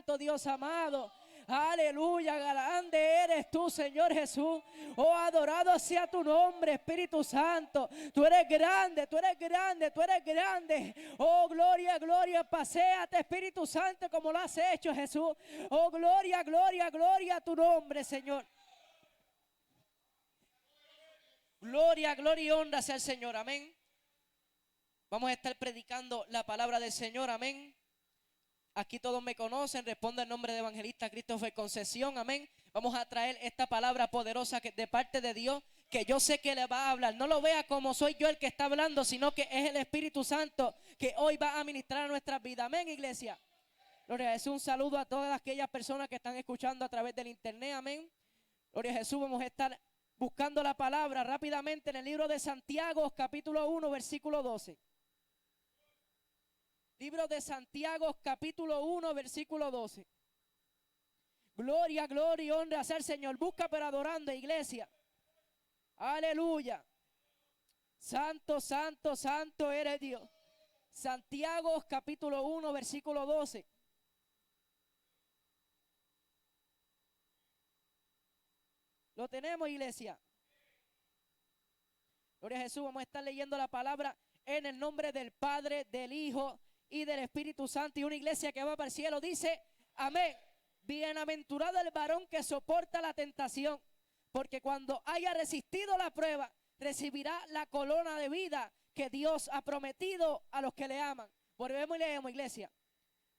Santo, Dios amado. Aleluya, grande eres tú, Señor Jesús. Oh, adorado sea tu nombre, Espíritu Santo. Tú eres grande, tú eres grande, tú eres grande. Oh, gloria, gloria, paséate, Espíritu Santo, como lo has hecho, Jesús. Oh, gloria, gloria, gloria a tu nombre, Señor. Gloria, gloria y honra sea el Señor, amén. Vamos a estar predicando la palabra del Señor, amén. Aquí todos me conocen, respondo el nombre de evangelista Christopher Concesión, amén. Vamos a traer esta palabra poderosa de parte de Dios, que yo sé que le va a hablar. No lo vea como soy yo el que está hablando, sino que es el Espíritu Santo que hoy va a ministrar a nuestras vidas, amén, iglesia. Gloria a Jesús, un saludo a todas aquellas personas que están escuchando a través del internet, amén. Gloria a Jesús, vamos a estar buscando la palabra rápidamente en el libro de Santiago, capítulo 1, versículo 12. Libro de Santiago, capítulo 1, versículo 12. Gloria, gloria y honra sea el Señor. Busca pero adorando, iglesia. Aleluya. Santo, santo, santo eres Dios. Santiago, capítulo 1, versículo 12. ¿Lo tenemos, iglesia? Gloria a Jesús. Vamos a estar leyendo la palabra en el nombre del Padre, del Hijo y del Espíritu Santo. Y una iglesia que va para el cielo dice, amén. Bienaventurado el varón que soporta la tentación, porque cuando haya resistido la prueba, recibirá la corona de vida que Dios ha prometido a los que le aman. Volvemos y leemos, iglesia.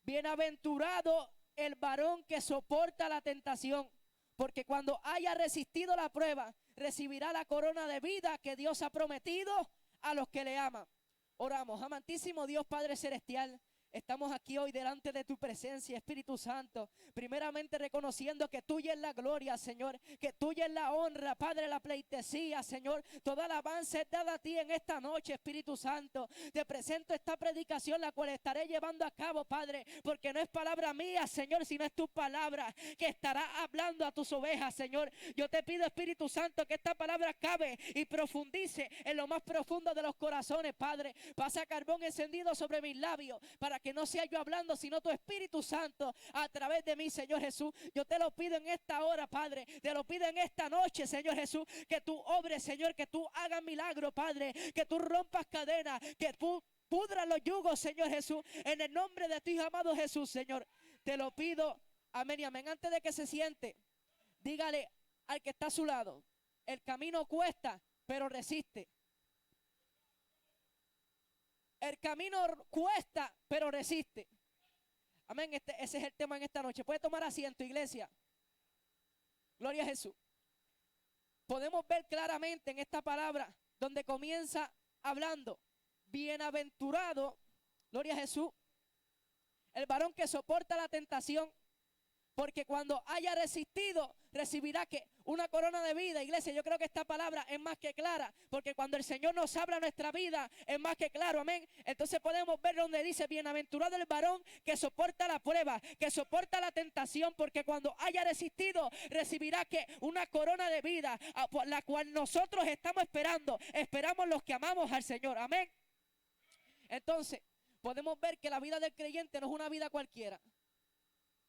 Bienaventurado el varón que soporta la tentación, porque cuando haya resistido la prueba, recibirá la corona de vida que Dios ha prometido a los que le aman. Oramos. Amantísimo Dios Padre Celestial, estamos aquí hoy delante de tu presencia, Espíritu Santo, primeramente reconociendo que tuya es la gloria, Señor, que tuya es la honra, Padre, la pleitesía, Señor. Toda alabanza es dada a ti en esta noche, Espíritu Santo. Te presento esta predicación, la cual estaré llevando a cabo, Padre, porque no es palabra mía, Señor, sino es tu palabra que estará hablando a tus ovejas, Señor. Yo te pido, Espíritu Santo, que esta palabra cabe y profundice en lo más profundo de los corazones, Padre. Pasa carbón encendido sobre mis labios, para que no sea yo hablando, sino tu Espíritu Santo a través de mí, Señor Jesús. Yo te lo pido en esta hora, Padre. Te lo pido en esta noche, Señor Jesús, que tú obres, Señor, que tú hagas milagro, Padre, que tú rompas cadenas, que tú pudras los yugos, Señor Jesús, en el nombre de tu Hijo amado Jesús, Señor. Te lo pido, amén y amén. Antes de que se siente, dígale al que está a su lado, el camino cuesta, pero resiste. El camino cuesta, pero resiste. Amén. Ese es el tema en esta noche. Puede tomar asiento, iglesia. Gloria a Jesús. Podemos ver claramente en esta palabra donde comienza hablando: bienaventurado, gloria a Jesús, el varón que soporta la tentación, porque cuando haya resistido, recibirá que una corona de vida. Iglesia, yo creo que esta palabra es más que clara, porque cuando el Señor nos habla nuestra vida, es más que claro, amén. Entonces podemos ver donde dice: bienaventurado el varón que soporta la prueba, que soporta la tentación, porque cuando haya resistido, recibirá que una corona de vida, la cual nosotros estamos esperando. Esperamos los que amamos al Señor, amén. Entonces podemos ver que la vida del creyente no es una vida cualquiera.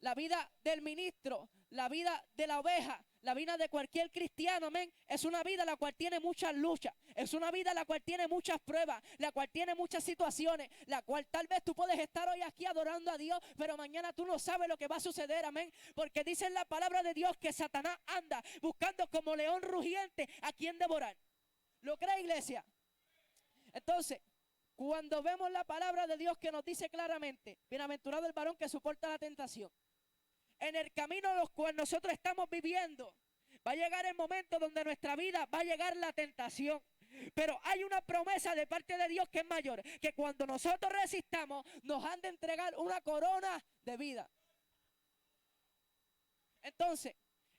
La vida del ministro, la vida de la oveja, la vida de cualquier cristiano, amén, es una vida la cual tiene muchas luchas, es una vida la cual tiene muchas pruebas, la cual tiene muchas situaciones, la cual tal vez tú puedes estar hoy aquí adorando a Dios, pero mañana tú no sabes lo que va a suceder, amén, porque dice en la palabra de Dios que Satanás anda buscando como león rugiente a quien devorar. ¿Lo cree, iglesia? Entonces, cuando vemos la palabra de Dios que nos dice claramente: bienaventurado el varón que soporta la tentación, en el camino los cual nosotros estamos viviendo, va a llegar el momento donde en nuestra vida va a llegar la tentación. Pero hay una promesa de parte de Dios que es mayor, que cuando nosotros resistamos, nos han de entregar una corona de vida. Entonces,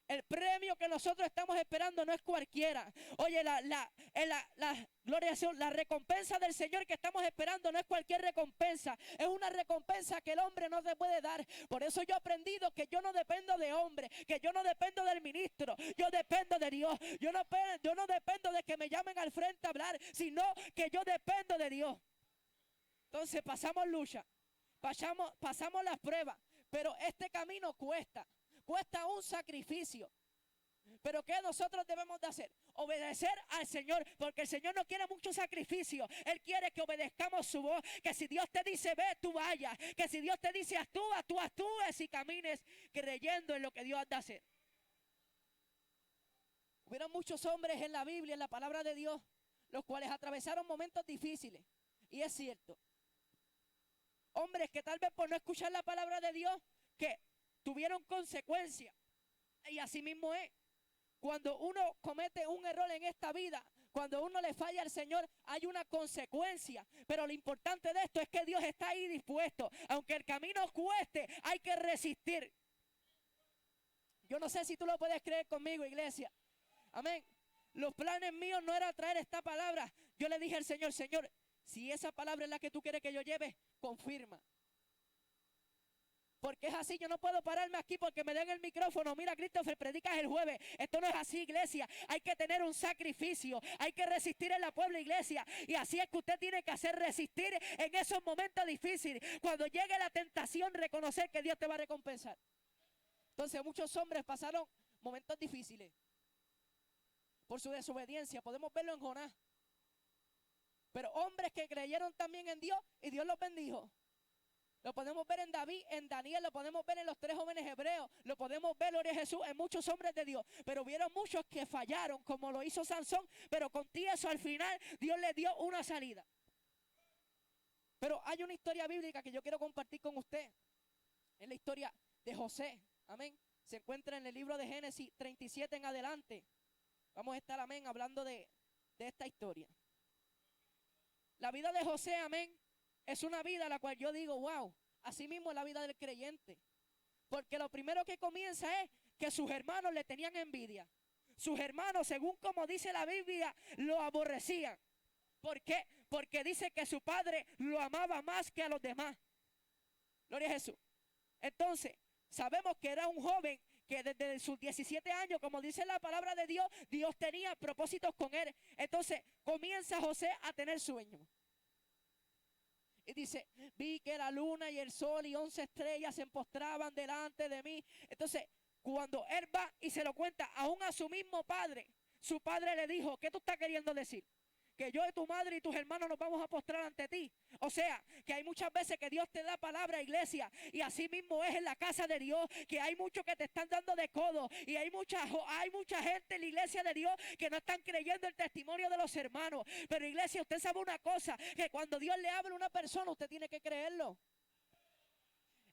el premio que nosotros estamos esperando no es cualquiera. Oye, gloria a Dios, la recompensa del Señor que estamos esperando no es cualquier recompensa. Es una recompensa que el hombre no te puede dar. Por eso yo he aprendido que yo no dependo de hombre, que yo no dependo del ministro, yo dependo de Dios. Yo no dependo de que me llamen al frente a hablar, sino que yo dependo de Dios. Entonces pasamos lucha, pasamos las pruebas, Pero este camino cuesta un sacrificio. Pero ¿qué nosotros debemos de hacer? Obedecer al Señor, porque el Señor no quiere mucho sacrificio. Él quiere que obedezcamos su voz, que si Dios te dice ve, tú vayas, que si Dios te dice actúa, tú actúes y camines creyendo en lo que Dios ha de hacer. Hubieron muchos hombres en la Biblia, en la palabra de Dios, los cuales atravesaron momentos difíciles. Y es cierto, hombres que tal vez por no escuchar la palabra de Dios, que tuvieron consecuencias. Y así mismo es. Cuando uno comete un error en esta vida, cuando uno le falla al Señor, hay una consecuencia. Pero lo importante de esto es que Dios está ahí dispuesto. Aunque el camino cueste, hay que resistir. Yo no sé si tú lo puedes creer conmigo, iglesia. Amén. Los planes míos no era traer esta palabra. Yo le dije al Señor, Señor, si esa palabra es la que tú quieres que yo lleve, confirma. Porque es así, yo no puedo pararme aquí porque me den el micrófono. Mira, Christopher, predicas el jueves. Esto no es así, iglesia. Hay que tener un sacrificio. Hay que resistir en la puebla, iglesia. Y así es que usted tiene que hacer resistir en esos momentos difíciles. Cuando llegue la tentación, reconocer que Dios te va a recompensar. Entonces, muchos hombres pasaron momentos difíciles por su desobediencia. Podemos verlo en Jonás. Pero hombres que creyeron también en Dios y Dios los bendijo. Lo podemos ver en David, en Daniel, lo podemos ver en los 3 jóvenes hebreos, lo podemos ver, gloria a Jesús, en muchos hombres de Dios. Pero hubieron muchos que fallaron, como lo hizo Sansón, pero con tieso al final Dios le dio una salida. Pero hay una historia bíblica que yo quiero compartir con usted. Es la historia de José, amén. Se encuentra en el libro de Génesis 37 en adelante. Vamos a estar, amén, hablando de esta historia. La vida de José, amén, es una vida a la cual yo digo, wow, así mismo es la vida del creyente. Porque lo primero que comienza es que sus hermanos le tenían envidia. Sus hermanos, según como dice la Biblia, lo aborrecían. ¿Por qué? Porque dice que su padre lo amaba más que a los demás. Gloria a Jesús. Entonces, sabemos que era un joven que desde sus 17 años, como dice la palabra de Dios, Dios tenía propósitos con él. Entonces, comienza José a tener sueños. Y dice, vi que la luna y el sol y 11 estrellas se postraban delante de mí. Entonces, cuando él va y se lo cuenta aún a su mismo padre, su padre le dijo, ¿qué tú estás queriendo decir? Que yo y tu madre y tus hermanos nos vamos a postrar ante ti. O sea, que hay muchas veces que Dios te da palabra, iglesia, y así mismo es en la casa de Dios, que hay muchos que te están dando de codo, y hay mucha gente en la iglesia de Dios que no están creyendo el testimonio de los hermanos. Pero iglesia, usted sabe una cosa, que cuando Dios le habla a una persona, usted tiene que creerlo.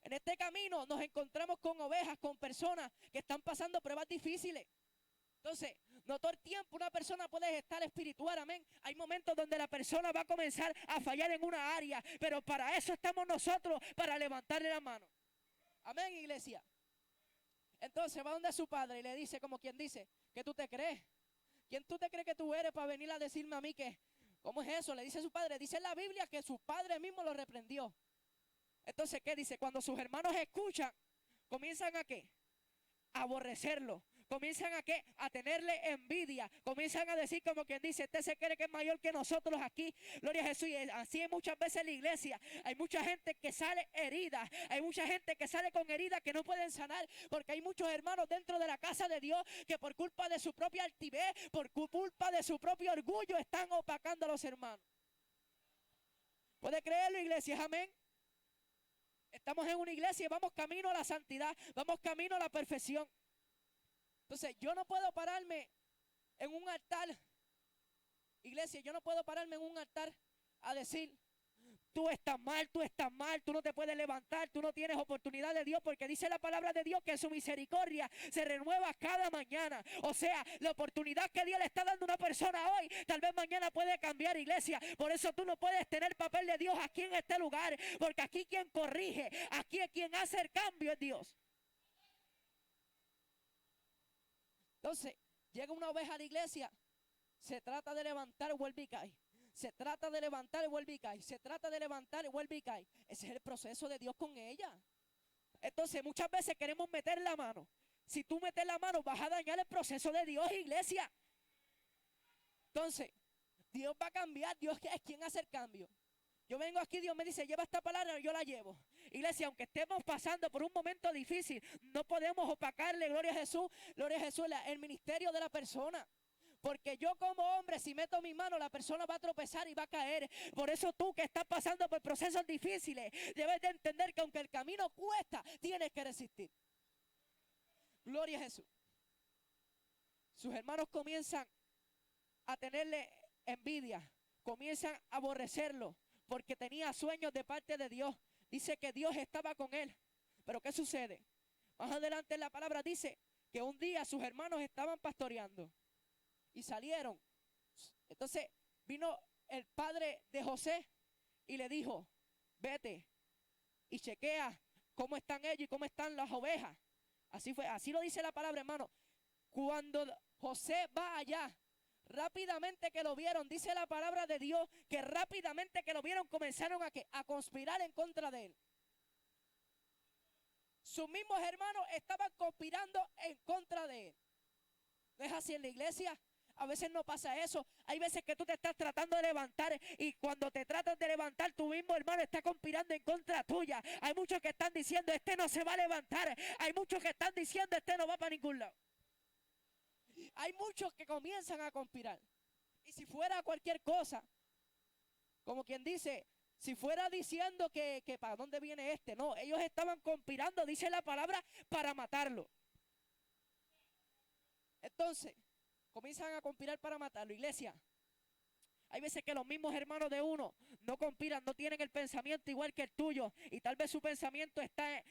En este camino nos encontramos con ovejas, con personas que están pasando pruebas difíciles. Entonces, no todo el tiempo una persona puede estar espiritual, amén. Hay momentos donde la persona va a comenzar a fallar en una área, pero para eso estamos nosotros, para levantarle la mano. Amén, iglesia. Entonces va donde su padre y le dice, como quien dice, ¿qué tú te crees? ¿Quién tú te crees que tú eres para venir a decirme a mí que, cómo es eso? Le dice a su padre, dice en la Biblia que su padre mismo lo reprendió. Entonces, ¿qué dice? Cuando sus hermanos escuchan, ¿comienzan a qué? A aborrecerlo. Comienzan a qué? A tenerle envidia. Comienzan a decir como quien dice, este se cree que es mayor que nosotros aquí. Gloria a Jesús. Y así es muchas veces en la iglesia. Hay mucha gente que sale herida. Hay mucha gente que sale con heridas que no pueden sanar. Porque hay muchos hermanos dentro de la casa de Dios que por culpa de su propia altivez, por culpa de su propio orgullo, están opacando a los hermanos. ¿Puede creerlo, iglesia? Amén. Estamos en una iglesia y vamos camino a la santidad. Vamos camino a la perfección. Entonces, yo no puedo pararme en un altar, iglesia, yo no puedo pararme en un altar a decir, tú estás mal, tú no te puedes levantar, tú no tienes oportunidad de Dios, porque dice la palabra de Dios que su misericordia se renueva cada mañana. O sea, la oportunidad que Dios le está dando a una persona hoy, tal vez mañana puede cambiar, iglesia. Por eso tú no puedes tener papel de Dios aquí en este lugar, porque aquí quien corrige, aquí quien hace el cambio es Dios. Entonces, llega una oveja a la iglesia, se trata de levantar, vuelve y cae. Se trata de levantar, vuelve y cae. Se trata de levantar, vuelve y cae. Ese es el proceso de Dios con ella. Entonces, muchas veces queremos meter la mano. Si tú metes la mano, vas a dañar el proceso de Dios, iglesia. Entonces, Dios va a cambiar. Dios es quien hace el cambio. Yo vengo aquí, Dios me dice, lleva esta palabra, yo la llevo. Iglesia, aunque estemos pasando por un momento difícil, no podemos opacarle, gloria a Jesús, el ministerio de la persona. Porque yo como hombre, si meto mi mano, la persona va a tropezar y va a caer. Por eso tú que estás pasando por procesos difíciles, debes de entender que aunque el camino cuesta, tienes que resistir. Gloria a Jesús. Sus hermanos comienzan a tenerle envidia, comienzan a aborrecerlo, porque tenía sueños de parte de Dios. Dice que Dios estaba con él. Pero ¿qué sucede? Más adelante en la palabra dice que un día sus hermanos estaban pastoreando y salieron. Entonces vino el padre de José y le dijo, vete y chequea cómo están ellos y cómo están las ovejas. Así fue, así lo dice la palabra, hermano. Cuando José va allá, rápidamente que lo vieron, dice la palabra de Dios, que rápidamente que lo vieron comenzaron a conspirar en contra de él. Sus mismos hermanos estaban conspirando en contra de él. ¿No es así en la iglesia? A veces no pasa eso. Hay veces que tú te estás tratando de levantar y cuando te tratas de levantar, tu mismo hermano está conspirando en contra tuya. Hay muchos que están diciendo, este no se va a levantar. Hay muchos que están diciendo, este no va para ningún lado. Hay muchos que comienzan a conspirar. Y si fuera cualquier cosa, como quien dice, si fuera diciendo que para dónde viene este, no, ellos estaban conspirando, dice la palabra, para matarlo. Entonces, comienzan a conspirar para matarlo. Iglesia, hay veces que los mismos hermanos de uno no conspiran, no tienen el pensamiento igual que el tuyo. Y tal vez su pensamiento está,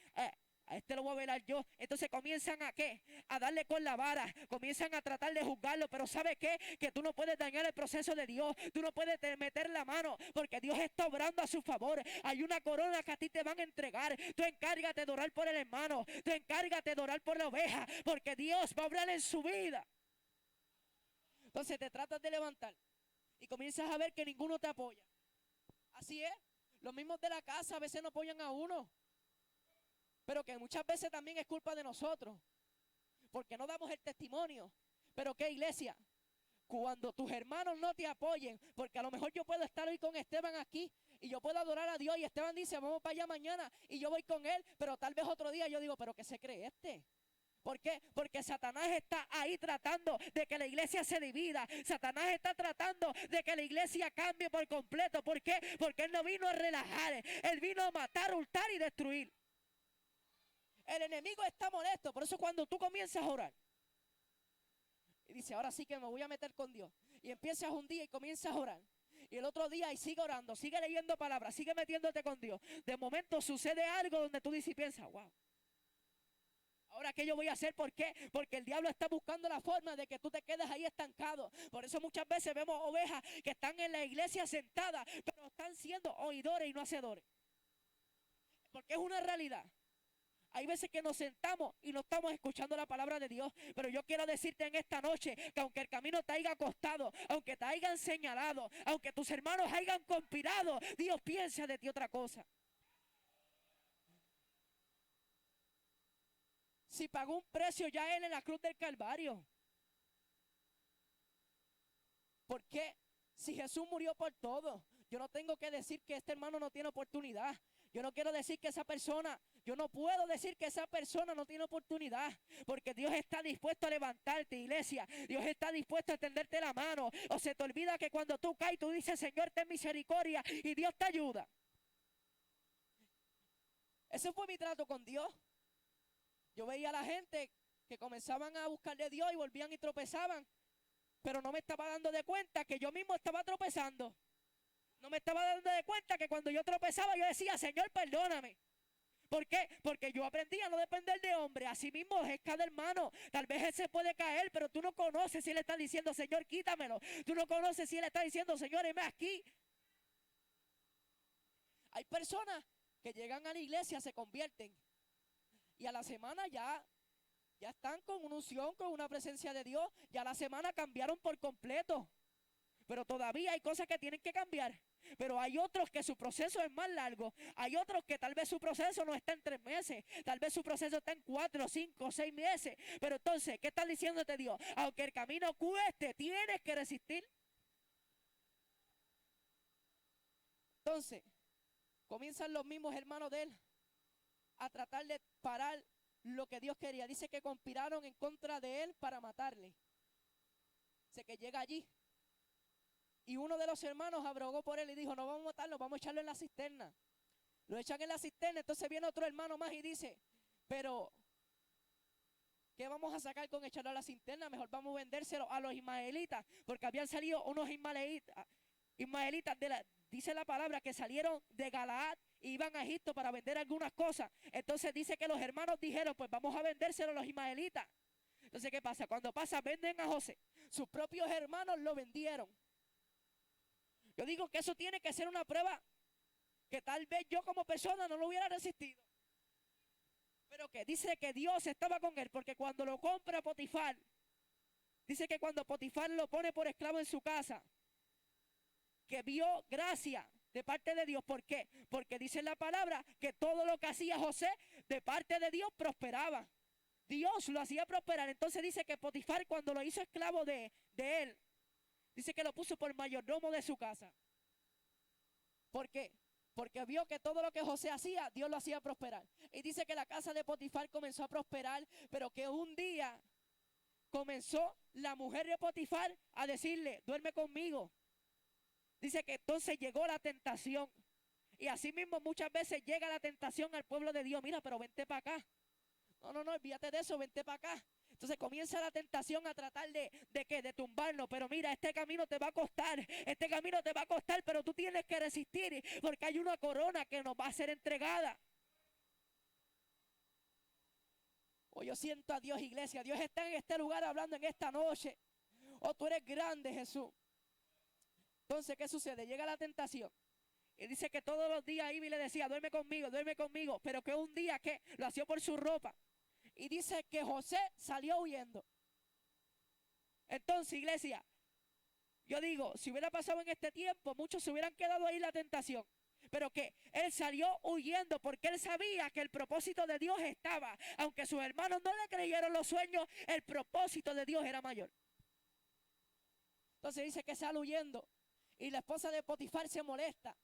a este lo voy a velar yo. Entonces comienzan a ¿qué? A darle con la vara. Comienzan a tratar de juzgarlo. Pero ¿sabe qué? Que tú no puedes dañar el proceso de Dios. Tú no puedes meter la mano. Porque Dios está obrando a su favor. Hay una corona que a ti te van a entregar. Tú encárgate de orar por el hermano. Tú encárgate de orar por la oveja. Porque Dios va a obrar en su vida. Entonces te tratas de levantar y comienzas a ver que ninguno te apoya. Así es. Los mismos de la casa a veces no apoyan a uno. Pero que muchas veces también es culpa de nosotros. Porque no damos el testimonio. Pero ¿qué, iglesia? Cuando tus hermanos no te apoyen, porque a lo mejor yo puedo estar hoy con Esteban aquí y yo puedo adorar a Dios y Esteban dice, vamos para allá mañana y yo voy con él, pero tal vez otro día yo digo, pero ¿qué se cree este? ¿Por qué? Porque Satanás está ahí tratando de que la iglesia se divida. Satanás está tratando de que la iglesia cambie por completo. ¿Por qué? Porque él no vino a relajar. Él vino a matar, hurtar y destruir. El enemigo está molesto. Por eso cuando tú comienzas a orar y dice, ahora sí que me voy a meter con Dios. Y empiezas un día y comienzas a orar. Y el otro día y sigue orando, sigue leyendo palabras, sigue metiéndote con Dios. De momento sucede algo donde tú dices y piensas, wow. Ahora, ¿qué yo voy a hacer? ¿Por qué? Porque el diablo está buscando la forma de que tú te quedes ahí estancado. Por eso muchas veces vemos ovejas que están en la iglesia sentadas, pero están siendo oidores y no hacedores. Porque es una realidad. Hay veces que nos sentamos y no estamos escuchando la palabra de Dios. Pero yo quiero decirte en esta noche que aunque el camino te haya costado, aunque te hayan señalado, aunque tus hermanos hayan conspirado, Dios piensa de ti otra cosa. Si pagó un precio ya él en la cruz del Calvario. ¿Por qué? Si Jesús murió por todo, yo no tengo que decir que este hermano no tiene oportunidad. Yo no quiero decir que esa persona, yo no puedo decir que esa persona no tiene oportunidad. Porque Dios está dispuesto a levantarte, iglesia. Dios está dispuesto a tenderte la mano. O se te olvida que cuando tú caes, tú dices, Señor, ten misericordia y Dios te ayuda. Ese fue mi trato con Dios. Yo veía a la gente que comenzaban a buscar de Dios y volvían y tropezaban, pero no me estaba dando de cuenta que yo mismo estaba tropezando. No me estaba dando de cuenta que cuando yo tropezaba yo decía, Señor, perdóname. ¿Por qué? Porque yo aprendí a no depender de hombre. Así mismo es cada hermano. Tal vez él se puede caer, pero tú no conoces si él está diciendo, Señor, quítamelo. Tú no conoces si él está diciendo, Señor, heme aquí. Hay personas que llegan a la iglesia, se convierten y a la semana ya están con una unción, con una presencia de Dios. Ya la semana cambiaron por completo. Pero todavía hay cosas que tienen que cambiar. Pero hay otros que su proceso es más largo. Hay otros que tal vez su proceso no está en 3 meses. Tal vez su proceso está en 4, 5, 6 meses. Pero entonces, ¿qué está diciéndote Dios? Aunque el camino cueste, tienes que resistir. Entonces, comienzan los mismos hermanos de él a tratar de parar lo que Dios quería. Dice que conspiraron en contra de él para matarle. Dice que llega allí y uno de los hermanos abrogó por él y dijo: no vamos a matarlo, vamos a echarlo en la cisterna. Lo echan en la cisterna. Entonces viene otro hermano más y dice: pero ¿qué vamos a sacar con echarlo a la cisterna? Mejor vamos a vendérselo a los ismaelitas, porque habían salido unos ismaelitas dice la palabra que salieron de Galaad e iban a Egipto para vender algunas cosas. Entonces dice que los hermanos dijeron: pues vamos a vendérselo a los ismaelitas. Entonces, ¿qué pasa? Cuando venden a José, sus propios hermanos lo vendieron. Yo digo que eso tiene que ser una prueba que tal vez yo como persona no lo hubiera resistido. Pero que dice que Dios estaba con él, porque cuando lo compra Potifar, dice que cuando Potifar lo pone por esclavo en su casa, que vio gracia de parte de Dios. ¿Por qué? Porque dice la palabra que todo lo que hacía José de parte de Dios prosperaba. Dios lo hacía prosperar. Entonces dice que Potifar, cuando lo hizo esclavo de él, dice que lo puso por mayordomo de su casa. ¿Por qué? Porque vio que todo lo que José hacía, Dios lo hacía prosperar. Y dice que la casa de Potifar comenzó a prosperar, pero que un día comenzó la mujer de Potifar a decirle: duerme conmigo. Dice que entonces llegó la tentación. Y así mismo muchas veces llega la tentación al pueblo de Dios. Mira, pero vente para acá. No, olvídate de eso, vente para acá. Entonces comienza la tentación a tratar de tumbarnos. Pero mira, este camino te va a costar. Este camino te va a costar, pero tú tienes que resistir, porque hay una corona que nos va a ser entregada. Yo siento a Dios, iglesia. Dios está en este lugar hablando en esta noche. Tú eres grande, Jesús. Entonces, ¿qué sucede? Llega la tentación. Y dice que todos los días Ivy le decía: duerme conmigo. Pero que un día, ¿qué? Lo hacía por su ropa. Y dice que José salió huyendo. Entonces, iglesia, yo digo, si hubiera pasado en este tiempo, muchos se hubieran quedado ahí en la tentación. Pero que él salió huyendo porque él sabía que el propósito de Dios estaba. Aunque sus hermanos no le creyeron los sueños, el propósito de Dios era mayor. Entonces dice que sale huyendo. Y la esposa de Potifar se molesta.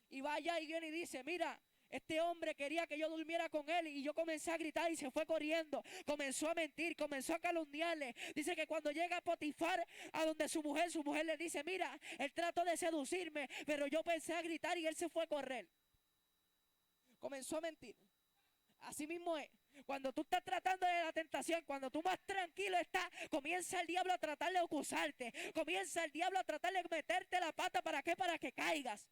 Y va allá y viene y dice: mira, este hombre quería que yo durmiera con él. Y yo comencé a gritar y se fue corriendo. Comenzó a mentir, comenzó a calumniarle. Dice que cuando llega Potifar a donde su mujer le dice: mira, él trató de seducirme, pero yo pensé a gritar y él se fue a correr. Comenzó a mentir. Así mismo es. Cuando tú estás tratando de la tentación, cuando tú más tranquilo estás, comienza el diablo a tratar de acusarte. Comienza el diablo a tratar de meterte la pata. ¿Para qué? Para que caigas.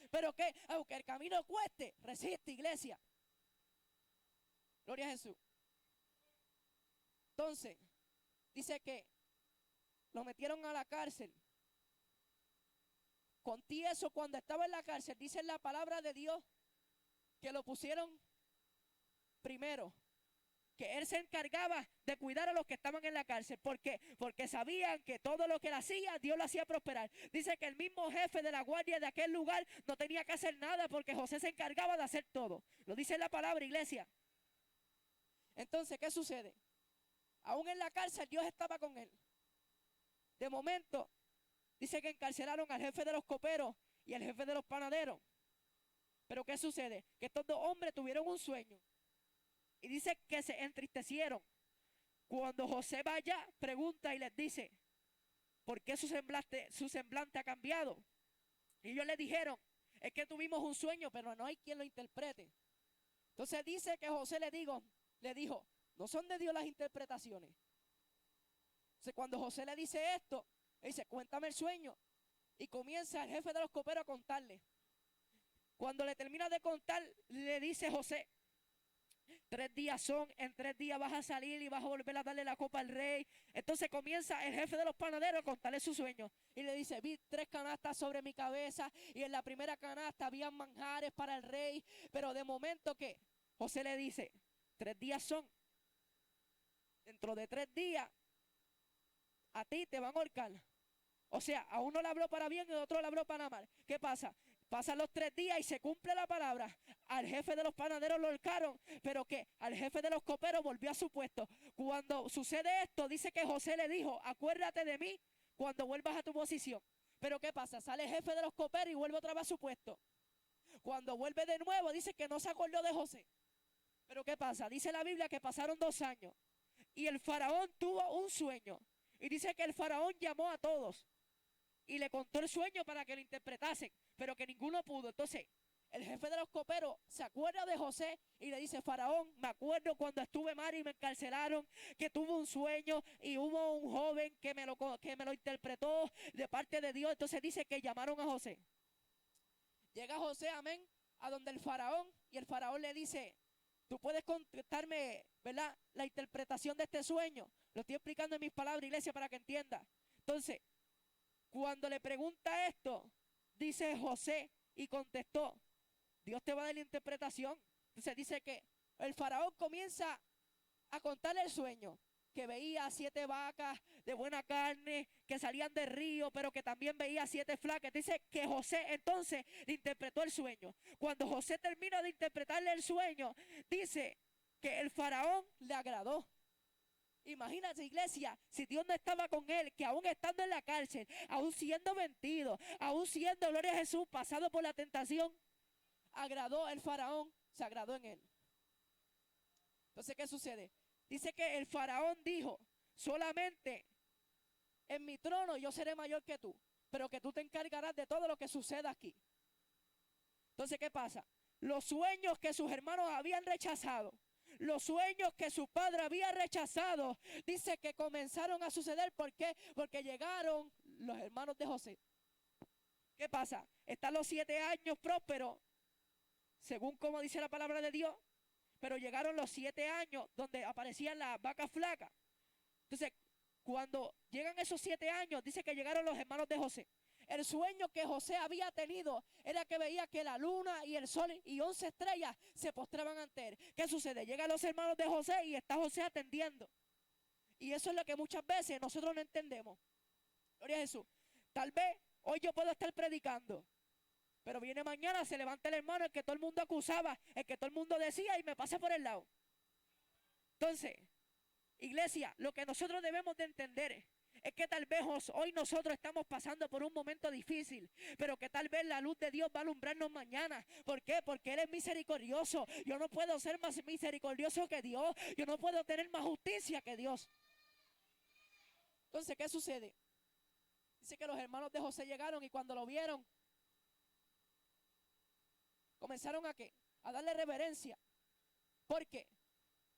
Pero que, aunque el camino cueste, resiste, iglesia. Gloria a Jesús. Entonces, dice que lo metieron a la cárcel. Con tieso, cuando estaba en la cárcel, dice la palabra de Dios que lo pusieron primero, que él se encargaba de cuidar a los que estaban en la cárcel. ¿Por qué? Porque sabían que todo lo que él hacía, Dios lo hacía prosperar. Dice que el mismo jefe de la guardia de aquel lugar no tenía que hacer nada, porque José se encargaba de hacer todo. Lo dice la palabra, iglesia. Entonces, ¿qué sucede? Aún en la cárcel, Dios estaba con él. De momento, dice que encarcelaron al jefe de los coperos y al jefe de los panaderos. Pero ¿qué sucede? Que estos dos hombres tuvieron un sueño. Y dice que se entristecieron. Cuando José va allá, pregunta y les dice: ¿por qué su semblante ha cambiado? Y ellos le dijeron: es que tuvimos un sueño, pero no hay quien lo interprete. Entonces dice que José le dijo: no son de Dios las interpretaciones. Entonces cuando José le dice esto, él dice: cuéntame el sueño. Y comienza el jefe de los coperos a contarle. Cuando le termina de contar, le dice José: 3 días son, en 3 días vas a salir y vas a volver a darle la copa al rey. Entonces comienza el jefe de los panaderos a contarle su sueño. Y le dice: vi 3 canastas sobre mi cabeza, y en la primera canasta había manjares para el rey. Pero de momento, ¿qué? José le dice: 3 días son. Dentro de 3 días, a ti te van a ahorcar. O sea, a uno le habló para bien y a otro le habló para mal. ¿Qué pasa? Pasan los 3 días y se cumple la palabra. Al jefe de los panaderos lo ahorcaron, pero que al jefe de los coperos volvió a su puesto. Cuando sucede esto, dice que José le dijo: acuérdate de mí cuando vuelvas a tu posición. Pero ¿qué pasa? Sale el jefe de los coperos y vuelve otra vez a su puesto. Cuando vuelve de nuevo, dice que no se acordó de José. Pero ¿qué pasa? Dice la Biblia que pasaron 2 años y el faraón tuvo un sueño. Y dice que el faraón llamó a todos y le contó el sueño para que lo interpretasen, pero que ninguno pudo. Entonces, el jefe de los coperos se acuerda de José y le dice: Faraón, me acuerdo cuando estuve mal y me encarcelaron, que tuve un sueño y hubo un joven que me lo interpretó de parte de Dios. Entonces dice que llamaron a José. Llega José, amén, a donde el faraón, y el faraón le dice: tú puedes contestarme, ¿verdad?, la interpretación de este sueño. Lo estoy explicando en mis palabras, iglesia, para que entienda. Entonces, cuando le pregunta esto, dice José y contestó: Dios te va a dar la interpretación. Entonces dice que el faraón comienza a contarle el sueño, que veía 7 vacas de buena carne que salían del río, pero que también veía 7 flacas. Dice que José entonces le interpretó el sueño. Cuando José termina de interpretarle el sueño, dice que el faraón le agradó. Imagínate, iglesia, si Dios no estaba con él, que aún estando en la cárcel, aún siendo mentido, aún siendo, gloria a Jesús, pasado por la tentación, agradó el faraón, se agradó en él. Entonces, ¿qué sucede? Dice que el faraón dijo: solamente en mi trono yo seré mayor que tú, pero que tú te encargarás de todo lo que suceda aquí. Entonces, ¿qué pasa? Los sueños que sus hermanos habían rechazado, los sueños que su padre había rechazado, dice que comenzaron a suceder. ¿Por qué? Porque llegaron los hermanos de José. ¿Qué pasa? Están los 7 años prósperos, según como dice la palabra de Dios, pero llegaron los 7 años donde aparecían las vacas flacas. Entonces, cuando llegan esos 7 años, dice que llegaron los hermanos de José. El sueño que José había tenido era que veía que la luna y el sol y 11 estrellas se postraban ante él. ¿Qué sucede? Llegan los hermanos de José y está José atendiendo. Y eso es lo que muchas veces nosotros no entendemos. Gloria a Jesús. Tal vez hoy yo puedo estar predicando, pero viene mañana, se levanta el hermano, el que todo el mundo acusaba, el que todo el mundo decía, y me pasa por el lado. Entonces, iglesia, lo que nosotros debemos de entender es que tal vez hoy nosotros estamos pasando por un momento difícil, pero que tal vez la luz de Dios va a alumbrarnos mañana. ¿Por qué? Porque Él es misericordioso. Yo no puedo ser más misericordioso que Dios. Yo no puedo tener más justicia que Dios. Entonces, ¿qué sucede? Dice que los hermanos de José llegaron y cuando lo vieron, comenzaron ¿a qué? A darle reverencia. ¿Por qué?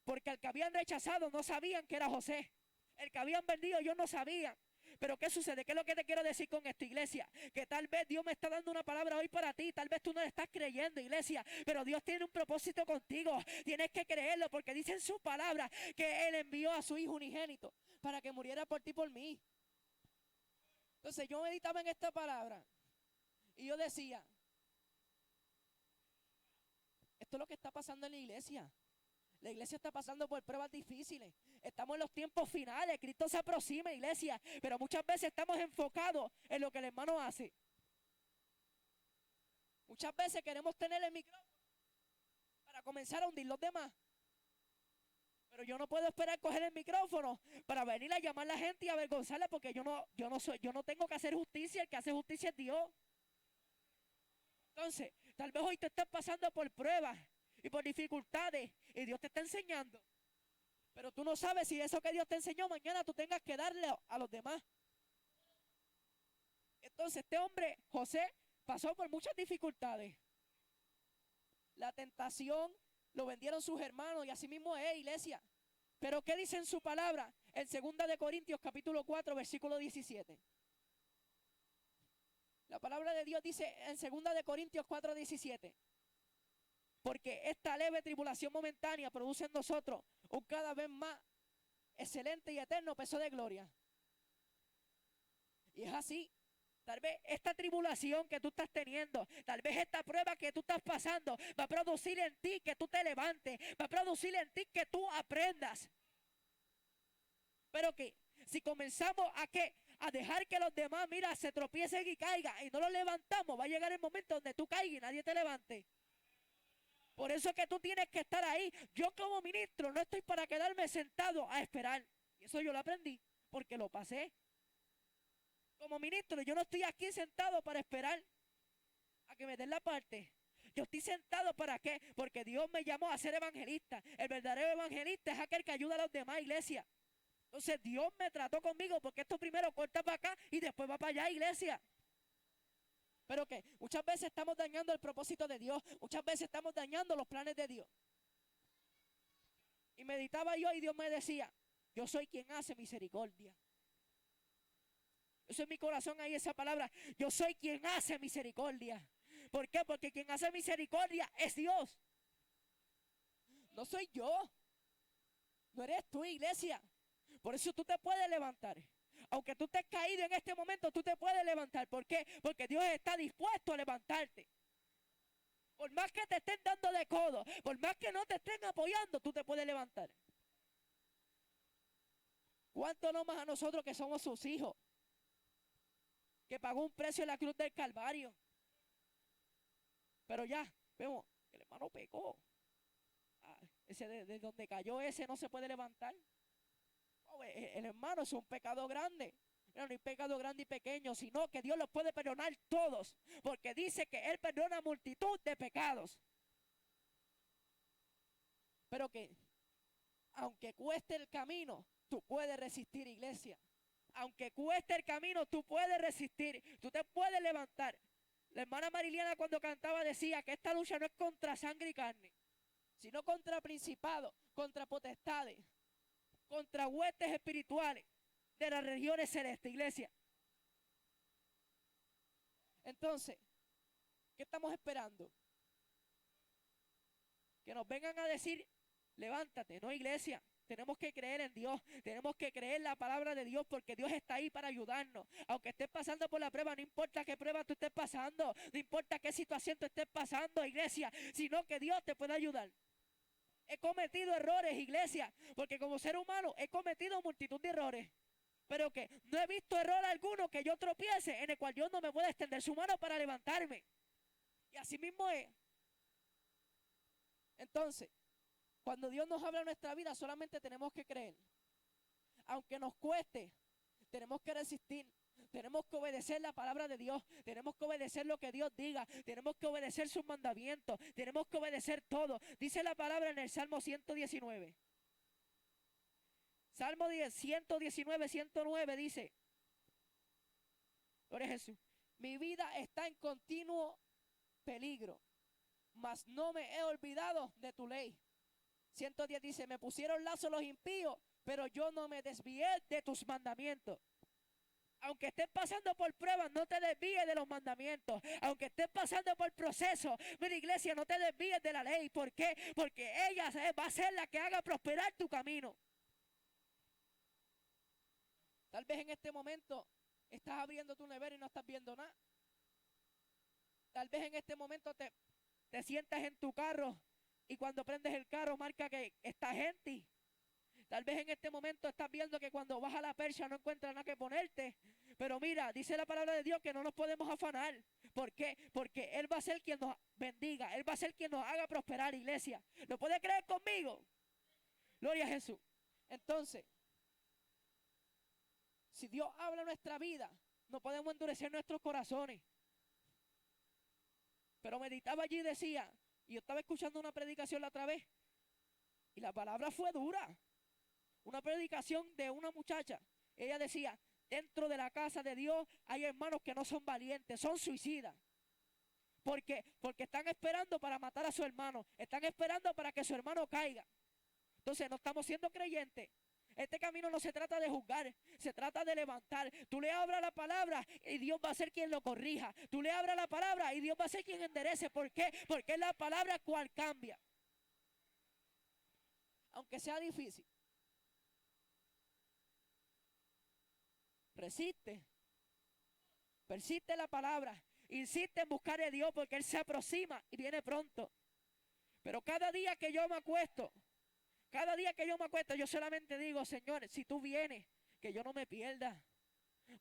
Porque el que habían rechazado no sabían que era José. El que habían vendido ellos no sabían. Pero ¿qué sucede? ¿Qué es lo que te quiero decir con esto, iglesia? Que tal vez Dios me está dando una palabra hoy para ti. Tal vez tú no le estás creyendo, iglesia. Pero Dios tiene un propósito contigo. Tienes que creerlo porque dice en su palabra que Él envió a su Hijo unigénito para que muriera por ti y por mí. Entonces yo meditaba en esta palabra y yo decía: esto es lo que está pasando en la iglesia. La iglesia está pasando por pruebas difíciles. Estamos en los tiempos finales. Cristo se aproxima, iglesia. Pero muchas veces estamos enfocados en lo que el hermano hace. Muchas veces queremos tener el micrófono para comenzar a hundir los demás. Pero yo no puedo esperar coger el micrófono para venir a llamar a la gente y avergonzarle, porque yo no tengo que hacer justicia. El que hace justicia es Dios. Entonces, tal vez hoy te estés pasando por pruebas y por dificultades y Dios te está enseñando, pero tú no sabes si eso que Dios te enseñó mañana tú tengas que darle a los demás. Entonces este hombre, José, pasó por muchas dificultades. La tentación lo vendieron sus hermanos y así mismo es, iglesia. Pero ¿qué dice en su palabra? En 2 de Corintios capítulo 4 versículo 17. La palabra de Dios dice en 2 de Corintios 4, 17: porque esta leve tribulación momentánea produce en nosotros un cada vez más excelente y eterno peso de gloria. Y es así. Tal vez esta tribulación que tú estás teniendo, tal vez esta prueba que tú estás pasando, va a producir en ti que tú te levantes, va a producir en ti que tú aprendas. Pero que si comenzamos a dejar que los demás, mira, se tropiecen y caigan y no los levantamos, va a llegar el momento donde tú caigas y nadie te levante. Por eso es que tú tienes que estar ahí. Yo como ministro no estoy para quedarme sentado a esperar. Y eso yo lo aprendí porque lo pasé. Como ministro yo no estoy aquí sentado para esperar a que me den la parte. Yo estoy sentado ¿para qué? Porque Dios me llamó a ser evangelista. El verdadero evangelista es aquel que ayuda a los demás, iglesia. Entonces Dios me trató conmigo porque esto primero corta para acá y después va para allá, iglesia. Pero que muchas veces estamos dañando el propósito de Dios. Muchas veces estamos dañando los planes de Dios. Y meditaba yo y Dios me decía, yo soy quien hace misericordia. Eso en mi corazón hay esa palabra, yo soy quien hace misericordia. ¿Por qué? Porque quien hace misericordia es Dios. No soy yo. No eres tú, iglesia. Por eso tú te puedes levantar. Aunque tú estés caído en este momento, tú te puedes levantar. ¿Por qué? Porque Dios está dispuesto a levantarte. Por más que te estén dando de codo, por más que no te estén apoyando, tú te puedes levantar. ¿Cuánto no más a nosotros que somos sus hijos? Que pagó un precio en la cruz del Calvario. Pero ya, vemos, el hermano pecó. Ese de donde cayó ese no se puede levantar. Oh, el hermano es un pecado grande. No hay pecado grande y pequeño, sino que Dios los puede perdonar todos. Porque dice que Él perdona multitud de pecados. Pero que, aunque cueste el camino, tú puedes resistir, iglesia. Aunque cueste el camino, tú puedes resistir. Tú te puedes levantar. La hermana Mariliana cuando cantaba decía que esta lucha no es contra sangre y carne, sino contra principados, contra potestades, contra huestes espirituales de las regiones celestes, iglesia. Entonces, ¿qué estamos esperando? Que nos vengan a decir, levántate, no, iglesia. Tenemos que creer en Dios, tenemos que creer en la palabra de Dios porque Dios está ahí para ayudarnos. Aunque estés pasando por la prueba, no importa qué prueba tú estés pasando, no importa qué situación tú estés pasando, iglesia, sino que Dios te puede ayudar. He cometido errores, iglesia, porque como ser humano he cometido multitud de errores. Pero que no he visto error alguno que yo tropiece en el cual Dios no me pueda extender su mano para levantarme. Y así mismo es. Entonces, cuando Dios nos habla en nuestra vida, solamente tenemos que creer. Aunque nos cueste, tenemos que resistir. Tenemos que obedecer la palabra de Dios. Tenemos que obedecer lo que Dios diga. Tenemos que obedecer sus mandamientos. Tenemos que obedecer todo. Dice la palabra en el Salmo 119. Salmo 119, 109 dice, gloria a Jesús, mi vida está en continuo peligro, mas no me he olvidado de tu ley. 110 dice, me pusieron lazo los impíos, pero yo no me desvié de tus mandamientos. Aunque estés pasando por pruebas, no te desvíes de los mandamientos. Aunque estés pasando por procesos, mira, iglesia, no te desvíes de la ley. ¿Por qué? Porque ella va a ser la que haga prosperar tu camino. Tal vez en este momento estás abriendo tu nevera y no estás viendo nada. Tal vez en este momento te sientas en tu carro y cuando prendes el carro marca que está empty. Tal vez en este momento estás viendo que cuando vas a la percha no encuentras nada que ponerte. Pero mira, dice la palabra de Dios que no nos podemos afanar. ¿Por qué? Porque Él va a ser quien nos bendiga. Él va a ser quien nos haga prosperar, iglesia. ¿Lo puede creer conmigo? Gloria a Jesús. Entonces, si Dios habla en nuestra vida, no podemos endurecer nuestros corazones. Pero meditaba allí y decía, y yo estaba escuchando una predicación la otra vez, y la palabra fue dura. Una predicación de una muchacha. Ella decía, dentro de la casa de Dios hay hermanos que no son valientes, son suicidas. ¿Por qué? Porque están esperando para matar a su hermano. Están esperando para que su hermano caiga. Entonces no estamos siendo creyentes. Este camino no se trata de juzgar, se trata de levantar. Tú le abras la palabra y Dios va a ser quien lo corrija. Tú le abras la palabra y Dios va a ser quien enderece. ¿Por qué? Porque es la palabra cual cambia. Aunque sea difícil. Resiste. Persiste la palabra. Insiste en buscar a Dios porque Él se aproxima y viene pronto. Pero cada día que yo me acuesto, yo solamente digo, Señor, si tú vienes, que yo no me pierda.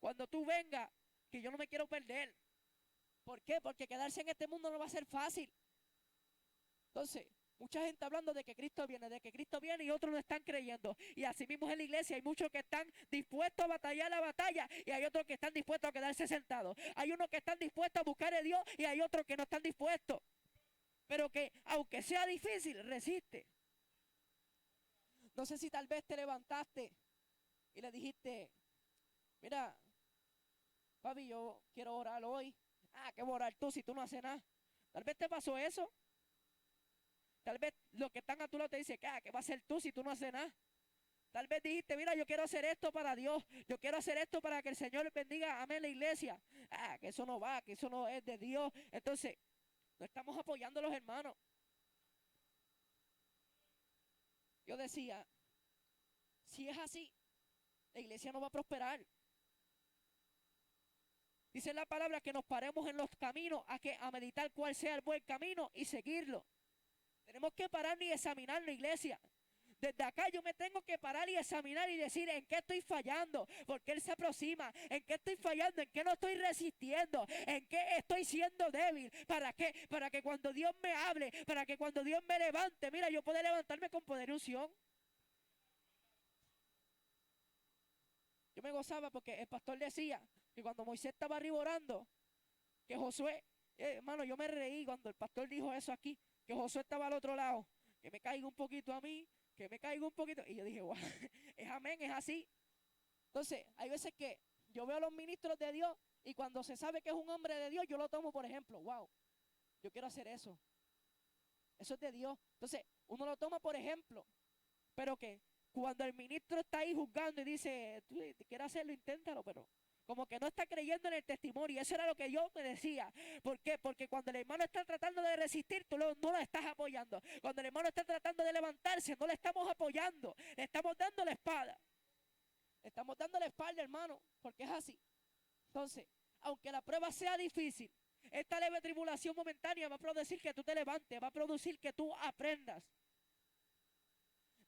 Cuando tú vengas, que yo no me quiero perder. ¿Por qué? Porque quedarse en este mundo no va a ser fácil. Entonces, mucha gente hablando de que Cristo viene y otros no están creyendo. Y así mismo en la iglesia hay muchos que están dispuestos a batallar la batalla y hay otros que están dispuestos a quedarse sentados. Hay unos que están dispuestos a buscar a Dios y hay otros que no están dispuestos. pero que aunque sea difícil, resiste. No sé si tal vez te levantaste y le dijiste, mira, papi, yo quiero orar hoy. Ah, ¿qué voy a orar tú si tú no haces nada? Tal vez te pasó eso. Tal vez los que están a tu lado te dicen, ¿qué va a hacer tú si tú no haces nada? Tal vez dijiste, mira, yo quiero hacer esto para Dios. Yo quiero hacer esto para que el Señor bendiga, amén, la iglesia. Ah, que eso no va, que eso no es de Dios. Entonces, no estamos apoyando a los hermanos. Yo decía, si es así, la iglesia no va a prosperar. Dice la palabra que nos paremos en los caminos a meditar cuál sea el buen camino y seguirlo. Tenemos que parar y examinar la iglesia. Desde acá yo me tengo que parar y examinar y decir en qué estoy fallando, porque Él se aproxima, en qué estoy fallando, en qué no estoy resistiendo, en qué estoy siendo débil. ¿Para qué? Para que cuando Dios me hable, para que cuando Dios me levante, mira, yo pueda levantarme con poder y unción. Yo me gozaba porque el pastor decía que cuando Moisés estaba arriba orando, que Josué, hermano, yo me reí cuando el pastor dijo eso aquí, que Josué estaba al otro lado, que me caiga un poquito a mí, que me caiga un poquito. Y yo dije, wow, es amén, es así. Entonces, hay veces que yo veo a los ministros de Dios y cuando se sabe que es un hombre de Dios, yo lo tomo por ejemplo, wow, yo quiero hacer eso. Eso es de Dios. Entonces, uno lo toma por ejemplo, pero que cuando el ministro está ahí juzgando y dice, tú quieres hacerlo, inténtalo, pero como que no está creyendo en el testimonio. Y eso era lo que yo me decía. ¿Por qué? Porque cuando el hermano está tratando de resistir, no lo estás apoyando. Cuando el hermano está tratando de levantarse, no le estamos apoyando. Le estamos dando la espada. Le estamos dando la espalda, hermano, porque es así. Entonces, aunque la prueba sea difícil, esta leve tribulación momentánea va a producir que tú te levantes, va a producir que tú aprendas.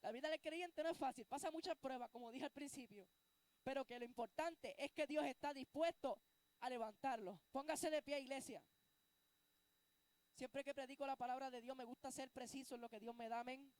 La vida del creyente no es fácil, pasa muchas pruebas, como dije al principio, pero que lo importante es que Dios está dispuesto a levantarlo. Póngase de pie, iglesia. Siempre que predico la palabra de Dios me gusta ser preciso en lo que Dios me da, amén.